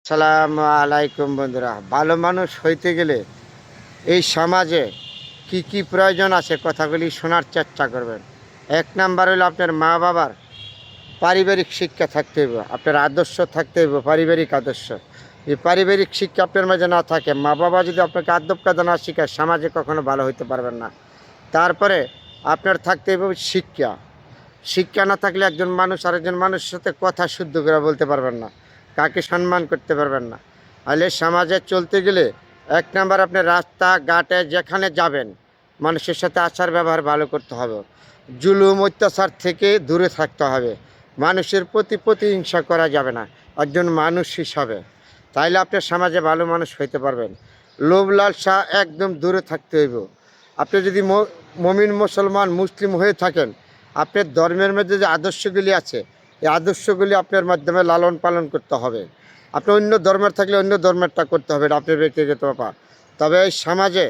আসসালামু আলাইকুম বন্ধুরা। ভালো মানুষ হইতে গেলে এই সমাজে কি কি প্রয়োজন আছে কথাগুলি শোনার চেষ্টা করবেন। এক নাম্বার হলো আপনার মা বাবার পারিবারিক শিক্ষা থাকতে হইব, আপনার আদর্শ থাকতে হইব, পারিবারিক আদর্শ। এই পারিবারিক শিক্ষা আপনার মাঝে না থাকে, মা বাবা যদি আপনাকে আদব কায়দা না শিখায়, সমাজে কখনো ভালো হইতে পারবেন না। তারপরে আপনার থাকতে হইব শিক্ষা। শিক্ষা না থাকলে একজন মানুষ আরেকজন মানুষের সাথে কথা শুদ্ধ করে বলতে পারবেন না, কাকে সম্মান করতে পারবেন না। তাহলে সমাজে চলতে গেলে এক নাম্বার আপনি রাস্তাঘাটে যেখানে যাবেন মানুষের সাথে আচার ব্যবহার ভালো করতে হবে, জুলুম অত্যাচার থেকে দূরে থাকতে হবে, মানুষের প্রতি প্রতিহিংসা করা যাবে না একজন মানুষ হিসাবে। তাইলে আপনি সমাজে ভালো মানুষ হইতে পারবেন। লোভ লালসা একদম দূরে থাকতে হইব। আপনি যদি মমিন মুসলমান মুসলিম হয়ে থাকেন, আপনার ধর্মের মধ্যে যে আদর্শগুলি আছে এই আদর্শগুলি আপনার মাধ্যমে লালন পালন করতে হবে। আপনি অন্য ধর্মের থাকলে অন্য ধর্মেরটা করতে হবে আপনার ব্যক্তিগত ব্যাপার। তবে এই সমাজে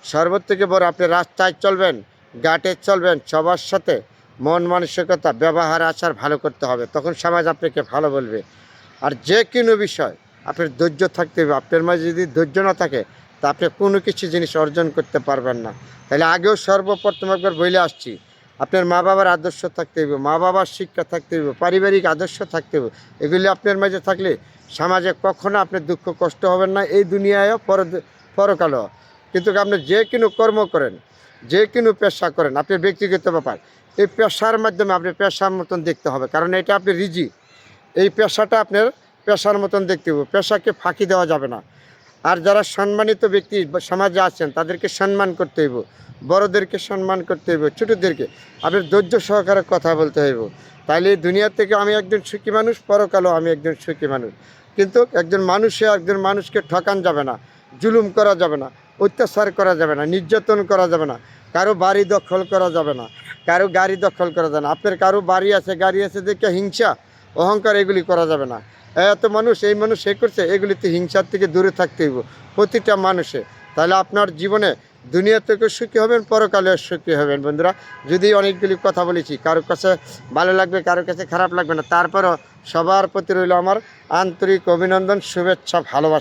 সর্বথেকে বড় আপনি রাস্তায় চলবেন, ঘাটে চলবেন, সবার সাথে মন মানসিকতা ব্যবহার আচার ভালো করতে হবে, তখন সমাজ আপনাকে ভালো বলবে। আর যে কোনো বিষয় আপনার ধৈর্য থাকতে হবে। আপনার মাঝে যদি ধৈর্য না থাকে তা আপনি কোনো কিছু জিনিস অর্জন করতে পারবেন না। তাহলে আগেও সর্বপ্রথম একবার বলে আসছি, আপনার মা বাবার আদর্শ থাকতে হবে, মা বাবার শিক্ষা থাকতে হবে, পারিবারিক আদর্শ থাকতে হবে। এগুলি আপনার মাঝে থাকলে সমাজে কখনো আপনার দুঃখ কষ্ট হবেন না, এই দুনিয়ায়ও পরকালেও। কিন্তু আপনি যে কোনো কর্ম করেন, যে কোনো পেশা করেন, আপনার ব্যক্তিগত ব্যাপার, এই পেশার মাধ্যমে আপনি পেশার মতন দেখতে হবে, কারণ এটা আপনি রিজি। এই পেশাটা আপনার পেশার মতন দেখতে হবে, পেশাকে ফাঁকি দেওয়া যাবে না। আর যারা সম্মানিত ব্যক্তি সমাজে আছেন তাদেরকে সম্মান করতে হইব, বড়োদেরকে সম্মান করতে হইব, ছোটোদেরকে আপনার ধৈর্য সহকারে কথা বলতে হইব। তাইলে এই দুনিয়া থেকে আমি একজন সুখী মানুষ, পরকালেও আমি একজন সুখী মানুষ। কিন্তু একজন মানুষকে ঠকান যাবে না, জুলুম করা যাবে না, অত্যাচার করা যাবে না, নির্যাতন করা যাবে না, কারো বাড়ি দখল করা যাবে না, কারো গাড়ি দখল করা যাবে না। আপনার কারো বাড়ি আছে গাড়ি আছে দেখে হিংসা অহংকার এগুলি করা যাবে না। এত মানুষ এই মানুষ এ করছে, এগুলিতে হিংসার থেকে দূরে থাকতে হইব প্রতিটা মানুষে। তাহলে আপনার জীবনে দুনিয়া থেকে সুখী হবেন, পরকালে সুখী হবেন। বন্ধুরা, যদি অনেকগুলি কথা বলেছি, কারোর কাছে ভালো লাগবে, কারোর কাছে খারাপ লাগবে না, তারপরও সবার প্রতি রইল আমার আন্তরিক অভিনন্দন, শুভেচ্ছা, ভালোবাসা।